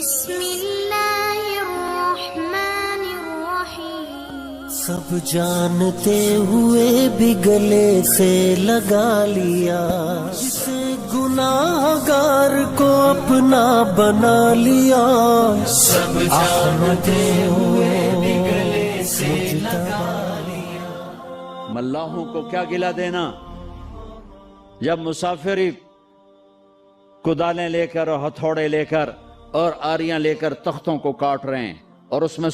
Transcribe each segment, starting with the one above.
بسم اللہ الرحمن الرحیم۔ سب جانتے ہوئے بھی گلے سے لگا لیا، جسے گناہگار کو اپنا بنا لیا۔ سب جانتے ہوئے بھی گلے سے لگا لیا۔ ملاحوں کو کیا گلہ دینا جب مسافری کدالیں لے کر اور ہتھوڑے لے کر اور آریاں لے کر تختوں کو کاٹ رہے ہیں اور اس میں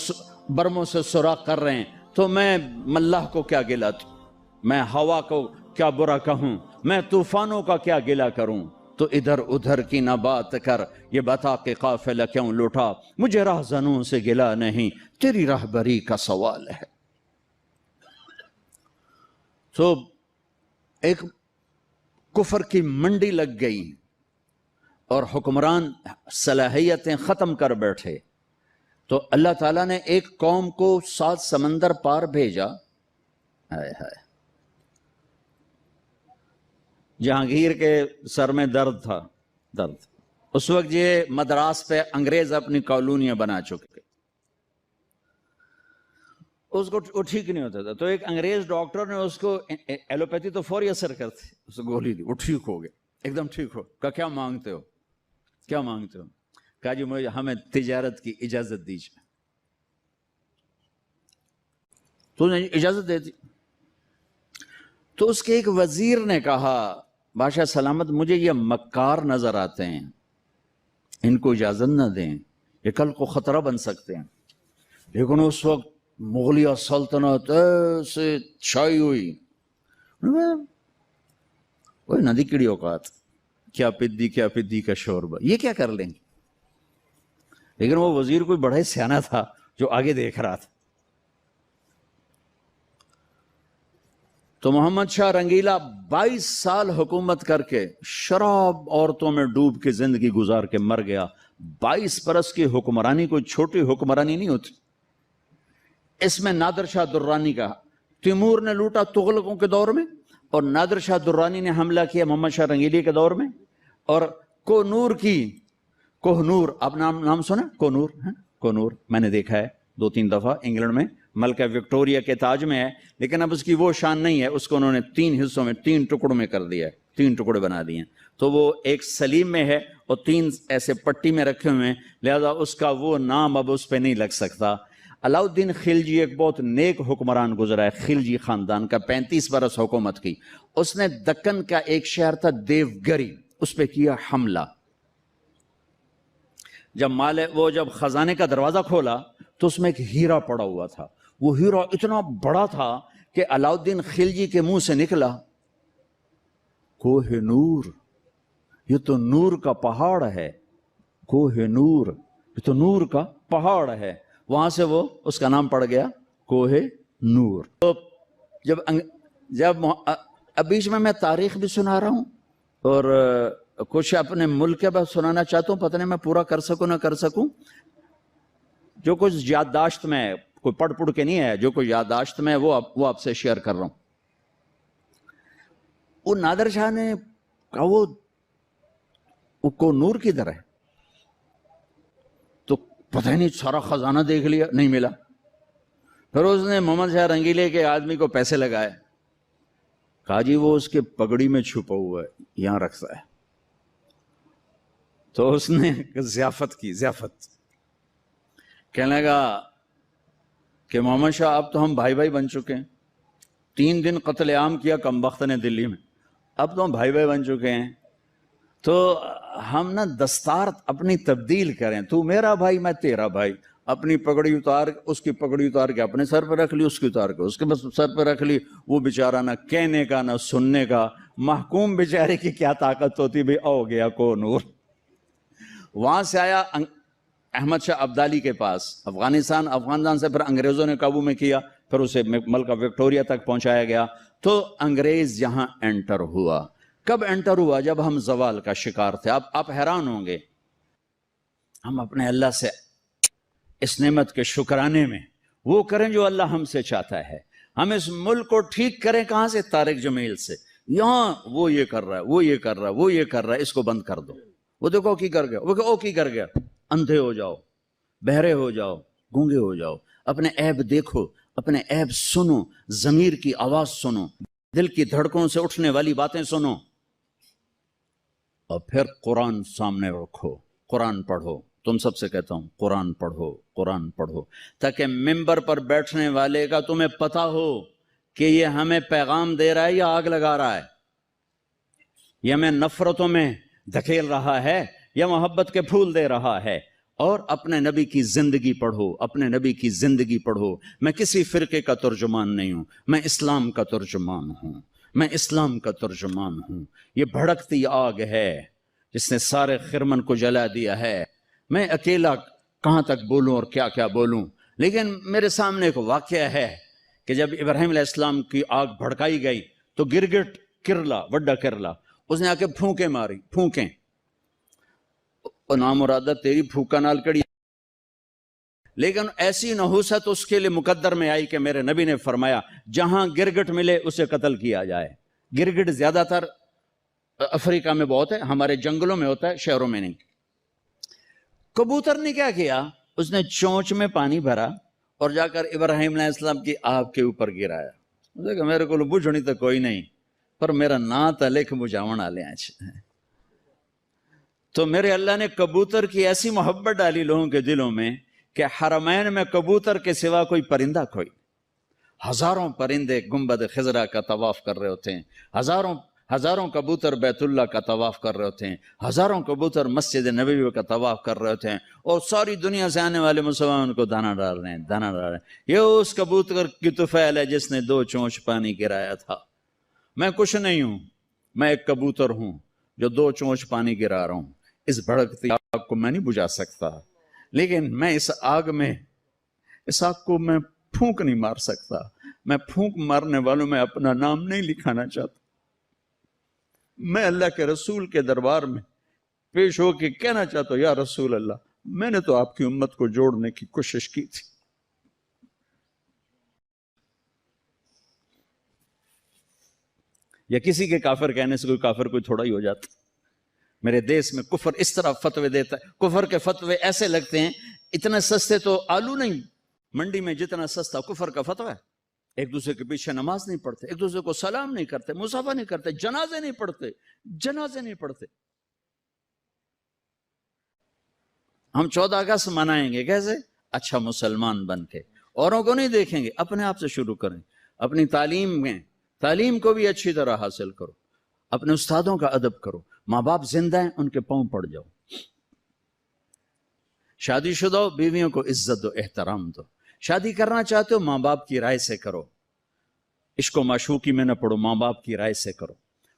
برموں سے سوراخ کر رہے ہیں، تو میں ملاح کو کیا گلہ دوں؟ میں ہوا کو کیا برا کہوں؟ میں طوفانوں کا کیا گلہ کروں؟ تو ادھر ادھر کی نہ بات کر، یہ بتا کہ قافلہ کیوں لوٹا، مجھے راہزنوں سے گلہ نہیں، تیری راہبری کا سوال ہے۔ تو ایک کفر کی منڈی لگ گئی اور حکمران صلاحیتیں ختم کر بیٹھے، تو اللہ تعالیٰ نے ایک قوم کو 7 سمندر پار بھیجا۔ ہائے ہائے، جہانگیر کے سر میں درد تھا، اس وقت یہ مدراس پہ انگریز اپنی کالونیاں بنا چکے، اس کو وہ ٹھیک نہیں ہوتا تھا، تو ایک انگریز ڈاکٹر نے اس کو، ایلوپیتھی تو فوری اثر کرتی، اس کو گولی دی، وہ ٹھیک ہو گیا، ایک دم ٹھیک ہو۔ کہا کیا مانگتے ہو؟ کیا مانگتے ہو؟ کہا جی مجھے ہمیں تجارت کی اجازت دیجیے۔ تو نے اجازت دے دی۔ تو اس کے ایک وزیر نے کہا بادشاہ سلامت، مجھے یہ مکار نظر آتے ہیں، ان کو اجازت نہ دیں، یہ کل کو خطرہ بن سکتے ہیں۔ لیکن اس وقت مغلیہ سلطنت سے چھائی ہوئی، وہ ندی کیڑی اوقات، کیا پدی کا شوربہ، یہ کیا کر لیں گے؟ لیکن وہ وزیر کوئی بڑا ہی سیانا تھا جو آگے دیکھ رہا تھا۔ تو محمد شاہ رنگیلا 22 سال حکومت کر کے شراب عورتوں میں ڈوب کے زندگی گزار کے مر گیا۔ 22 برس کی حکمرانی کوئی چھوٹی حکمرانی نہیں ہوتی۔ اس میں نادر شاہ درانی کا، تیمور نے لوٹا تغلقوں کے دور میں، اور نادر شاہ درانی نے حملہ کیا محمد شاہ رنگیلی کے دور میں، اور کوہنور، آپ نام سنا؟ کوہنور میں نے دیکھا ہے 2-3 دفعہ انگلینڈ میں، ملکہ وکٹوریا کے تاج میں ہے، لیکن اب اس کی وہ شان نہیں ہے، اس کو انہوں نے 3 حصوں میں 3 ٹکڑوں میں کر دیا ہے، 3 ٹکڑے بنا دیے ہیں، تو وہ ایک سلیم میں ہے اور 3 ایسے پٹی میں رکھے ہوئے ہیں، لہذا اس کا وہ نام اب اس پہ نہیں لگ سکتا۔ علاؤ الدین خلجی ایک بہت نیک حکمران گزرا ہے، خلجی خاندان کا، 35 برس حکومت کی۔ اس نے دکن کا ایک شہر تھا دیوگری، اس پہ کیا حملہ۔ جب خزانے کا دروازہ کھولا تو اس میں ایک ہیرا پڑا ہوا تھا، وہ ہیرا اتنا بڑا تھا کہ علاؤ الدین خلجی کے منہ سے نکلا، کوہ نور، یہ تو نور کا پہاڑ ہے، کوہ نور، یہ تو نور کا پہاڑ ہے۔ وہاں سے وہ اس کا نام پڑ گیا کوہ نور۔ تو جب بیچ میں تاریخ بھی سنا رہا ہوں اور کچھ اپنے ملک کے بعد سنانا چاہتا ہوں، پتہ نہیں میں پورا کر سکوں نہ کر سکوں، جو کچھ یادداشت میں ہے، کوئی پڑھ کے نہیں ہے، جو کچھ یادداشت میں ہے وہ آپ سے شیئر کر رہا ہوں۔ وہ نادر شاہ نے کہا وہ کو نور کدھر ہے؟ تو پتہ نہیں، سارا خزانہ دیکھ لیا، نہیں ملا۔ پھر اس نے محمد شاہ رنگیلے کے آدمی کو پیسے لگائے، کہا جی وہ اس کے پگڑی میں چھپا ہوا ہے، یہاں رکھتا ہے۔ تو اس نے ضیافت کی، کہنے لگا کہ محمد شاہ اب تو ہم بھائی بن چکے ہیں، 3 دن قتل عام کیا کمبخت نے دلی میں، اب تو ہم بھائی بن چکے ہیں، تو ہم نا دستار اپنی تبدیل کریں، تو میرا بھائی میں تیرا بھائی، اپنی پگڑی اتار، اس کی پگڑی اتار کے اپنے سر پہ رکھ لی، اس کی اتار کے اس کے بس سر پہ رکھ لی۔ وہ بیچارہ نہ کہنے کا نہ سننے کا، محکوم بیچارے کی کیا طاقت ہوتی بھی، او گیا کو نور۔ وہاں سے آیا احمد شاہ ابدالی کے پاس، افغانستان سے پھر انگریزوں نے قابو میں کیا، پھر اسے ملکہ وکٹوریا تک پہنچایا گیا۔ تو انگریز یہاں انٹر ہوا۔ کب انٹر ہوا؟ جب ہم زوال کا شکار تھے۔ اب آپ حیران ہوں گے، ہم اپنے اللہ سے اس نعمت کے شکرانے میں وہ کریں جو اللہ ہم سے چاہتا ہے۔ ہم اس ملک کو ٹھیک کریں کہاں سے؟ طارق جمیل سے۔ یہاں وہ یہ کر رہا ہے، وہ یہ کر رہا ہے، وہ یہ کر رہا ہے، اس کو بند کر دو۔ وہ دیکھو کی کر گیا، وہ کہ او کی کر گیا، اندھے ہو جاؤ، بہرے ہو جاؤ، گونگے ہو جاؤ، اپنے عیب دیکھو، اپنے عیب سنو، ضمیر کی آواز سنو، دل کی دھڑکنوں سے اٹھنے والی باتیں سنو، اور پھر قرآن سامنے رکھو، قرآن پڑھو۔ تم سب سے کہتا ہوں قرآن پڑھو، قرآن پڑھو، تاکہ ممبر پر بیٹھنے والے کا تمہیں پتہ ہو کہ یہ ہمیں پیغام دے رہا ہے یا آگ لگا رہا ہے، یہ ہمیں نفرتوں میں دھکیل رہا ہے یا محبت کے پھول دے رہا ہے۔ اور اپنے نبی کی زندگی پڑھو، اپنے نبی کی زندگی پڑھو۔ میں کسی فرقے کا ترجمان نہیں ہوں، میں اسلام کا ترجمان ہوں، میں اسلام کا ترجمان ہوں۔ یہ بھڑکتی آگ ہے جس نے سارے خرمن کو جلا دیا ہے۔ میں اکیلا کہاں تک بولوں اور کیا کیا بولوں، لیکن میرے سامنے ایک واقعہ ہے کہ جب ابراہیم علیہ السلام کی آگ بھڑکائی گئی تو گرگٹ کرلا، وڈا کرلا، اس نے آ کے پھونکیں ماری، پھونکیں، اور نامرادہ تیری پھونکا نال کڑی، لیکن ایسی نحوست اس کے لیے مقدر میں آئی کہ میرے نبی نے فرمایا جہاں گرگٹ ملے اسے قتل کیا جائے۔ گرگٹ زیادہ تر افریقہ میں بہت ہے، ہمارے جنگلوں میں ہوتا ہے، شہروں میں نہیں۔ کبوتر نے کیا کیا، اس نے چونچ میں پانی بھرا اور جا کر ابراہیم علیہ السلام کی آگ کے اوپر گرایا۔ اسے کہا میرے کو بجھنی تو کوئی نہیں، پر میرا نا تا لکھ بجھاون آلے آج۔ تو میرے اللہ نے کبوتر کی ایسی محبت ڈالی لوگوں کے دلوں میں کہ حرمین میں کبوتر کے سوا کوئی پرندہ کوئی، ہزاروں پرندے گنبد خضرا کا طواف کر رہے ہوتے ہیں، ہزاروں کبوتر بیت اللہ کا طواف کر رہے ہوتے ہیں، ہزاروں کبوتر مسجد نبوی کا طواف کر رہے ہوتے ہیں، اور ساری دنیا سے آنے والے مسلمان کو دانا ڈال رہے ہیں، دانا ڈال رہے ہیں۔ یہ اس کبوتر کی طفیل ہے جس نے 2 چونچ پانی گرایا تھا۔ میں کچھ نہیں ہوں، میں ایک کبوتر ہوں جو 2 چونچ پانی گرا رہا ہوں۔ اس بھڑکتی آگ کو میں نہیں بجھا سکتا، لیکن میں اس آگ کو میں پھونک نہیں مار سکتا۔ میں پھونک مارنے والوں میں اپنا نام نہیں لکھانا چاہتا۔ میں اللہ کے رسول کے دربار میں پیش ہو کے کہنا چاہتا ہوں، یا رسول اللہ، میں نے تو آپ کی امت کو جوڑنے کی کوشش کی تھی، یا کسی کے کافر کہنے سے کوئی کافر کوئی تھوڑا ہی ہو جاتا۔ میرے دیس میں کفر اس طرح فتوے دیتا ہے، کفر کے فتوے ایسے لگتے ہیں اتنے سستے تو آلو نہیں منڈی میں جتنا سستا کفر کا فتویٰ ہے۔ ایک دوسرے کے پیچھے نماز نہیں پڑھتے، ایک دوسرے کو سلام نہیں کرتے، مصافحہ نہیں کرتے، جنازے نہیں پڑھتے۔ ہم 14 اگست منائیں گے کیسے؟ اچھا مسلمان بن کے، اوروں کو نہیں دیکھیں گے، اپنے آپ سے شروع کریں۔ اپنی تعلیم کو بھی اچھی طرح حاصل کرو، اپنے استادوں کا ادب کرو، ماں باپ زندہ ہیں ان کے پاؤں پڑ جاؤ، شادی شدہ ہو بیویوں کو عزت دو، احترام دو، شادی کرنا چاہتے ہو ماں باپ کی رائے سے کرو، عشق و معشوقی میں نہ پڑھو، ماں باپ کی رائے سے کرو،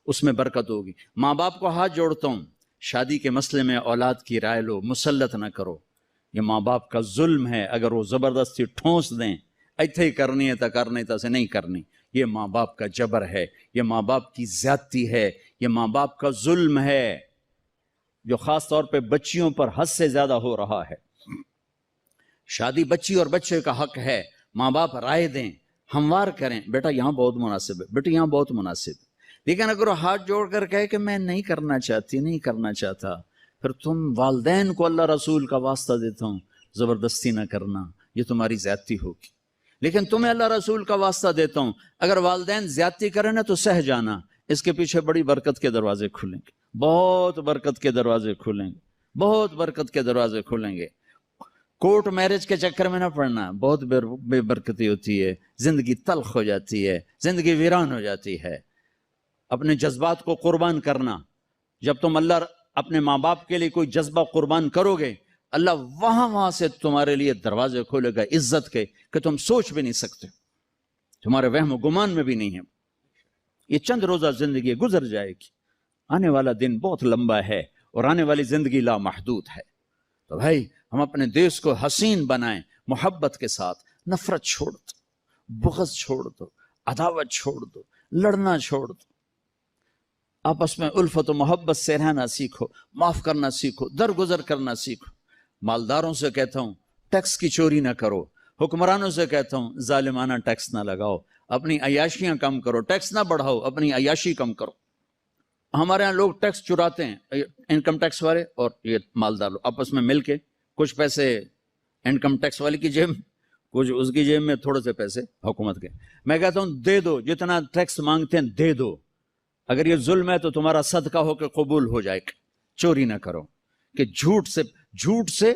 اس میں برکت ہوگی۔ ماں باپ کو ہاتھ جوڑتا ہوں، شادی کے مسئلے میں اولاد کی رائے لو، مسلط نہ کرو، یہ ماں باپ کا ظلم ہے۔ اگر وہ زبردستی ٹھونس دیں ایتھے ہی کرنی ہے تا کرنی تا سے نہیں کرنی، یہ ماں باپ کا جبر ہے، یہ ماں باپ کی زیادتی ہے، یہ ماں باپ کا ظلم ہے جو خاص طور پہ بچیوں پر حد سے زیادہ ہو رہا ہے۔ شادی بچی اور بچے کا حق ہے، ماں باپ رائے دیں، ہموار کریں، بیٹا یہاں بہت مناسب ہے، بیٹا یہاں بہت مناسب ہے۔ لیکن اگر وہ ہاتھ جوڑ کر کہے کہ میں نہیں کرنا چاہتی، نہیں کرنا چاہتا، پھر تم والدین کو اللہ رسول کا واسطہ دیتا ہوں زبردستی نہ کرنا، یہ تمہاری زیادتی ہوگی۔ لیکن تمہیں اللہ رسول کا واسطہ دیتا ہوں، اگر والدین زیادتی کریں نا تو سہ جانا، اس کے پیچھے بڑی برکت کے دروازے کھلیں گے، بہت برکت کے دروازے کھلیں گے، بہت برکت کے دروازے کھلیں گے۔ کورٹ میرج کے چکر میں نہ پڑنا، بہت بے برکتی ہوتی ہے، زندگی تلخ ہو جاتی ہے، زندگی ویران ہو جاتی ہے۔ اپنے جذبات کو قربان کرنا، جب تم اللہ اپنے ماں باپ کے لیے کوئی جذبہ قربان کرو گے، اللہ وہاں سے تمہارے لیے دروازے کھولے گا عزت کے کہ تم سوچ بھی نہیں سکتے، تمہارے وہم و گمان میں بھی نہیں ہے۔ یہ چند روزہ زندگی گزر جائے گی، آنے والا دن بہت لمبا ہے اور آنے والی زندگی لامحدود ہے۔ تو بھائی ہم اپنے دیش کو حسین بنائیں، محبت کے ساتھ، نفرت چھوڑ دو، بغض چھوڑ دو، عداوت چھوڑ دو، لڑنا چھوڑ دو، آپس میں الفت و محبت سے رہنا سیکھو، معاف کرنا سیکھو، درگزر کرنا سیکھو۔ مالداروں سے کہتا ہوں ٹیکس کی چوری نہ کرو، حکمرانوں سے کہتا ہوں ظالمانہ ٹیکس نہ لگاؤ، اپنی عیاشیاں کم کرو، ٹیکس نہ بڑھاؤ، اپنی عیاشی کم کرو۔ ہمارے ہاں لوگ ٹیکس چراتے ہیں، انکم ٹیکس والے اور یہ مالدار لوگ آپس میں مل کے کچھ پیسے انکم ٹیکس والی کی جیب، کچھ اس کی جیب میں، تھوڑے سے پیسے حکومت کے. میں کہتا ہوں دے دو، جتنا ٹیکس مانگتے ہیں دے دو. اگر یہ ظلم ہے تو تمہارا صدقہ ہو کے قبول ہو جائے. چوری نہ کرو. کہ جھوٹ سے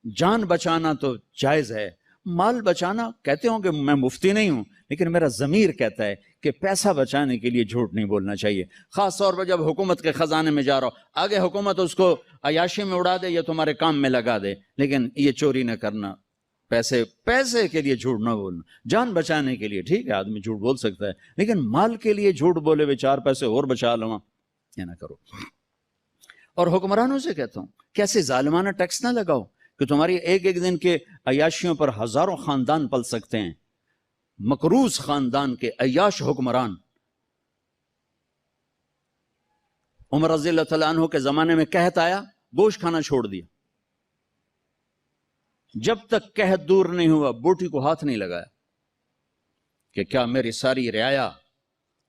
جان بچانا تو جائز ہے، مال بچانا کہتے ہوں کہ میں مفتی نہیں ہوں، لیکن میرا ضمیر کہتا ہے کہ پیسہ بچانے کے لیے جھوٹ نہیں بولنا چاہیے، خاص طور پر جب حکومت کے خزانے میں جا رہا ہو. آگے حکومت اس کو عیاشی میں اڑا دے یا تمہارے کام میں لگا دے، لیکن یہ چوری نہ کرنا، پیسے کے لیے جھوٹ نہ بولنا. جان بچانے کے لیے ٹھیک ہے آدمی جھوٹ بول سکتا ہے، لیکن مال کے لیے جھوٹ بولے ہوئے 4 پیسے اور بچا لوں، یہ نہ کرو. اور حکمرانوں سے کہتا ہوں کہ ایسے ظالمانہ ٹیکس نہ لگاؤ کہ تمہاری ایک ایک دن کے عیاشیوں پر ہزاروں خاندان پل سکتے ہیں. مقروض خاندان کے عیاش حکمران. عمر رضی اللہ تعالیٰ عنہ کے زمانے میں قحط آیا، گوشت کھانا چھوڑ دیا. جب تک قحط دور نہیں ہوا بوٹی کو ہاتھ نہیں لگایا کہ کیا میری ساری رعایا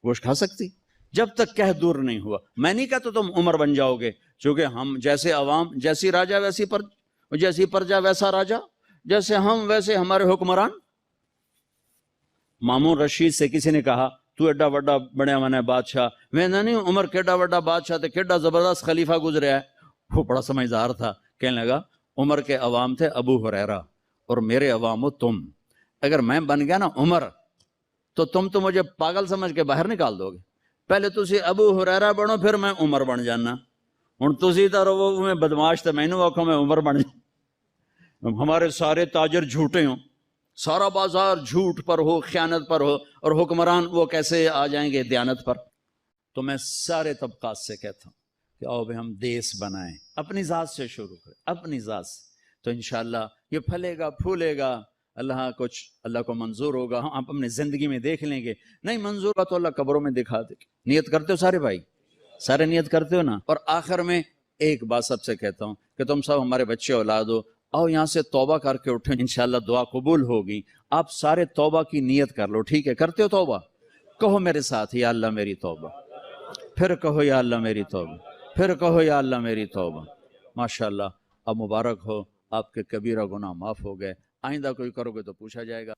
گوشت کھا سکتی. جب تک قحط دور نہیں ہوا. میں نہیں کہتا تم عمر بن جاؤ گے، چونکہ ہم جیسے عوام، جیسی راجا ویسی جیسی پرجا ویسا راجا، جیسے ہم ویسے ہمارے حکمران. مامون رشید سے کسی نے کہا تو ایڈا وڈا بڑا من ہے بادشاہ. میں نہیں، عمر کیڈا وڈا بادشاہ تھے، کیڈا زبردست خلیفہ گزریا ہے. وہ بڑا سمجھدار تھا، کہنے لگا عمر کے عوام تھے ابو ہریرہ اور میرے عوام ہو تم. اگر میں بن گیا نا عمر تو تم تو مجھے پاگل سمجھ کے باہر نکال دو گے. پہلے تسی ابو ہریرہ بنو پھر میں عمر بن جانا. ہوں تسی تو رہو میں بدماش تھا، میں آخو میں عمر بن جا. ہمارے سارے تاجر جھوٹے ہوں، سارا بازار جھوٹ پر ہو، خیانت پر ہو، اور حکمران وہ کیسے آ جائیں گے دیانت پر. تو میں سارے طبقات سے کہتا ہوں کہ آؤ بھائی ہم دیس بنائیں، اپنی ذات سے شروع کریں، اپنی ذات سے. تو انشاءاللہ یہ پھلے گا پھولے گا. اللہ کو منظور ہوگا، ہم اپنی زندگی میں دیکھ لیں گے. نہیں منظور ہوگا تو اللہ قبروں میں دکھا دے گا. نیت کرتے ہو سارے بھائی؟ سارے نیت کرتے ہو نا؟ اور آخر میں ایک بات سب سے کہتا ہوں کہ تم سب ہمارے بچے اولاد ہو، آؤ یہاں سے توبہ کر کے اٹھیں، انشاءاللہ دعا قبول ہوگی. آپ سارے توبہ کی نیت کر لو، ٹھیک ہے؟ کرتے ہو توبہ؟ کہو میرے ساتھ یا اللہ میری توبہ. پھر کہو یا اللہ میری توبہ. پھر کہو یا اللہ میری توبہ. ماشاءاللہ اب مبارک ہو، آپ کے کبیرہ گناہ معاف ہو گئے. آئندہ کوئی کرو گے تو پوچھا جائے گا.